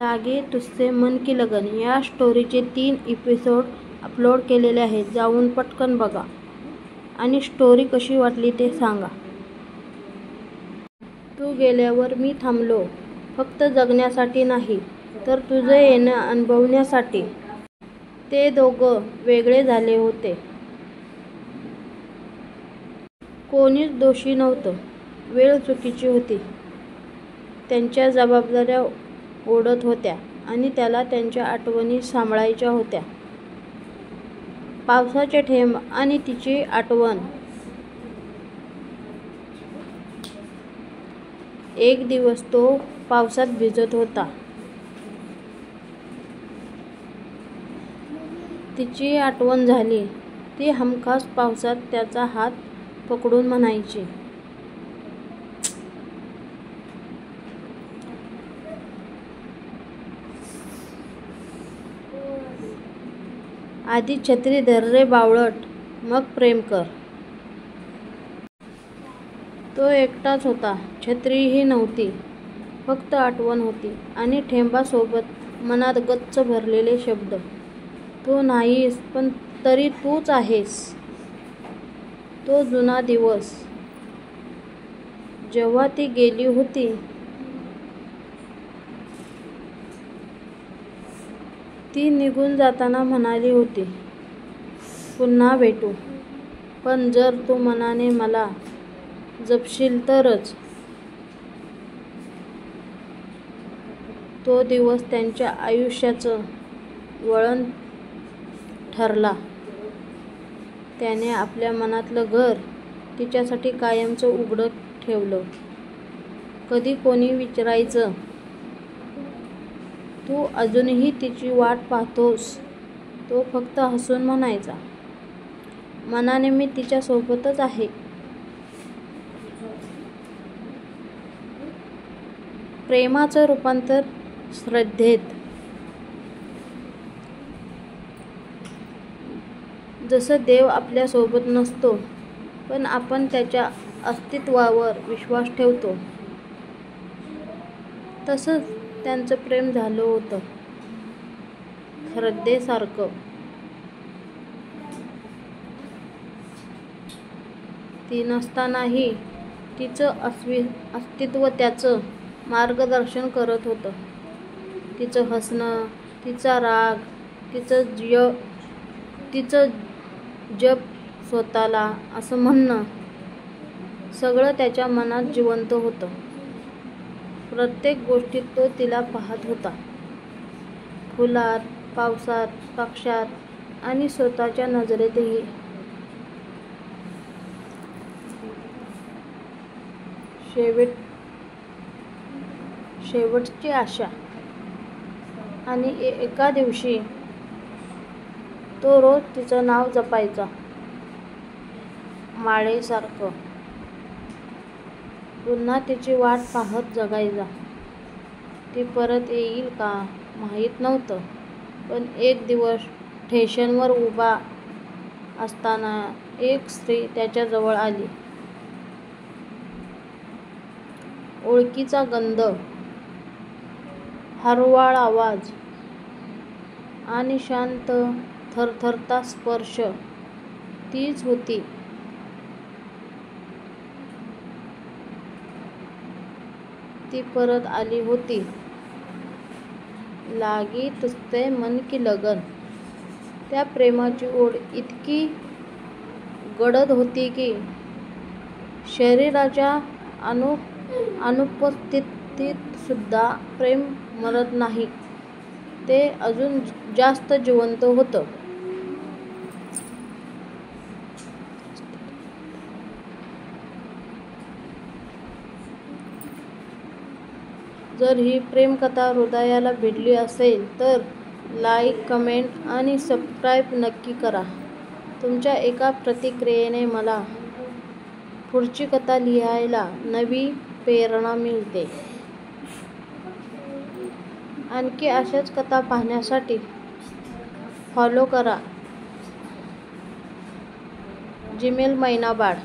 लागे तुझसे मन की लगन या स्टोरीचे 3 एपिसोड अपलोड केलेले आहेत. जाऊन पटकन बघा आणि स्टोरी कशी वाटली ते सांगा. तू गेल्यावर मी थांबलो, फक्त जगण्यासाठी नाही तर तुझं येणं अनुभवण्यासाठी. ते दोघं वेगळे झाले होते. कोणीच दोषी नव्हतं. वेळ चुकीची होती. त्यांच्या जबाबदाऱ्या ओढत होत्या आणि त्याला त्यांच्या आठवणी सांभाळायच्या होत्या. पावसाचे थेंब आणि तिची आठवण. एक दिवस तो पावसात भिजत होता. तिची आठवण झाली. ती हमखास पावसात त्याचा हात पकडून म्हणायची, आधी छत्री धर रे बावळट, मग प्रेम कर. तो एकटाच होता. छत्रीही नव्हती, फक्त आठवण होती आणि थेंबासोबत मनात गच्च भरलेले शब्द. तू नाहीस पण तरी तूच आहेस. तो जुना दिवस, जेव्हा ती गेली होती. ती निघून जाताना म्हणाली होती, पुन्हा भेटू, पण जर तू मनाने मला जपशील तरच. तो दिवस त्यांच्या आयुष्याचं वळण ठरला. त्याने आपल्या मनातलं घर तिच्यासाठी कायमचं उघडं ठेवलं. कधी कोणी विचारायचं, तू अजूनही तिची वाट पाहतोस? तो फक्त हसून म्हणायचा, मनाने मी तिच्या सोबतच आहे. प्रेमाचं रूपांतर श्रद्धेत. जसं देव आपल्या सोबत नसतो, पण आपण त्याच्या अस्तित्वावर विश्वास ठेवतो, तसंच त्यांचं प्रेम झालं होतं, श्रद्धेसारखं. ती नसतानाही तिचं अस्तित्व त्याचं मार्गदर्शन करत होतं. तिचं हसणं, तिचा राग, तिचं जप स्वतःला असं म्हणणं, सगळं त्याच्या मनात जिवंत होतं. प्रत्येक गोष्टीत तो तिला पाहत होता. फुलात, पावसात, पक्ष्यात आणि स्वतःच्या नजरेतही. शेवटची आशा. आणि एका दिवशी तो रोज तिचं नाव जपायचा, माळेसारखं. पुन्हा तिची वाट पाहत जगायचा. ती परत येईल का माहीत नव्हतं, पण एक दिवस स्टेशनवर उभा असताना एक स्त्री त्याच्याजवळ आली. ओळखीचा गंध, हळूवार आवाज आणि शांत थरथरता स्पर्श. तीच होती. ती परत आली होती. लागी तुझसे मन की लगन. त्या प्रेमाची ओढ इतकी गडद होती की शरीराच्या अनुपस्थितीत सुद्धा प्रेम मरत नाही, ते अजून जास्त जिवंत होतं. जर ही प्रेमकथा हृदयाला भिडली असेल तर लाईक, कमेंट आणि सबस्क्राईब नक्की करा. तुमच्या एका प्रतिक्रियेने मला पुढची कथा लिहायला नवी प्रेरणा मिळते. आणखी अशाच कथा पाहण्यासाठी फॉलो करा. जिमेल मैनाबाळ.